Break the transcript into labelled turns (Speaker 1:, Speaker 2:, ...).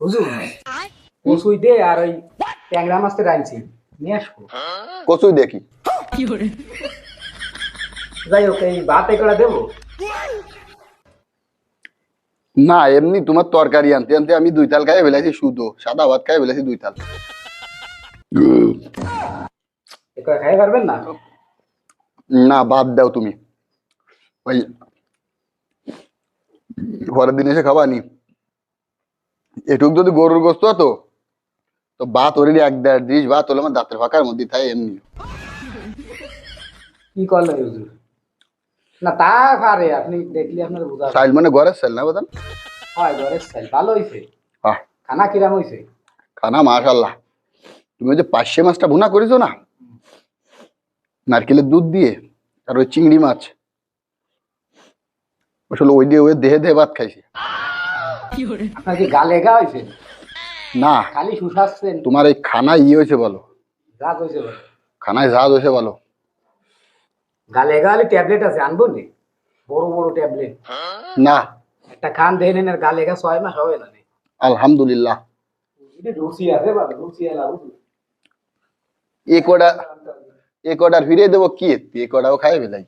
Speaker 1: হুজুর কচুই দে আর ওই ট্যাংরা মাছটা রাঁধছি নিয়ে আসবো।
Speaker 2: কচুই দেখি
Speaker 1: যাই হোক এই ভাত এগুলা দেবো।
Speaker 2: না, এমনি তোমার তরকারি আনতে আনতে আমি 2 থাল খাই ফেলেছি, শুধু সাদা ভাত খাই ফেলেছি 2 থাল।
Speaker 1: এগুলা খাই পারবেন না?
Speaker 2: না, বাদ দাও তুমি। ওই পরের দিন এসে খাবা নি। এটুক যদি গরুর গোস্ত হতো তো ভাত অলরেডি 1-1.5 ডিশ ভাত হলো আমার দাঁতের ফাঁকার মধ্যে তাই এমনি।
Speaker 1: কি করলো হুজুর? না তা পারে, আপনি দেখলে আপনার বোঝা
Speaker 2: সাইল মানে ঘরের সাইল না বাদান।
Speaker 1: হয়। ঘরের স্টাইল ভালো হয়েছে।
Speaker 2: হ্যাঁ,
Speaker 1: খানা কিরাম হয়েছে?
Speaker 2: খানা মাশাল্লাহ। তুমি ওই যে পার্শে মাছটা ভুনা করেছো না, নারকেলের দুধ দিয়ে, আর ওই চিংড়ি মাছ, আসলে ওই দিয়ে ওই দেহে দেহে ভাত খাইছি।
Speaker 1: আপনার কি গালে গা হয়েছে?
Speaker 2: না,
Speaker 1: খালি শুষাচ্ছেন?
Speaker 2: তোমার এই খানা হয়েছে বলো,
Speaker 1: রাগ হয়েছে বলে?
Speaker 2: খানায় ঝাঁজ হয়েছে বলো।
Speaker 1: গালে গা হলে ট্যাবলেট আছে, আনবো নি? বড় বড় ট্যাবলেট
Speaker 2: না,
Speaker 1: একটা খান দেখে নেন, আর গালে গা 6 মাস হবে না।
Speaker 2: আলহামদুলিল্লাহ।
Speaker 1: এটা রুচি আছে ভালো, রুচি এলা হুজুর।
Speaker 2: এক অর্ডার ফিরিয়ে দেবো কি, এক অর্ডারও খাই ফেলাই।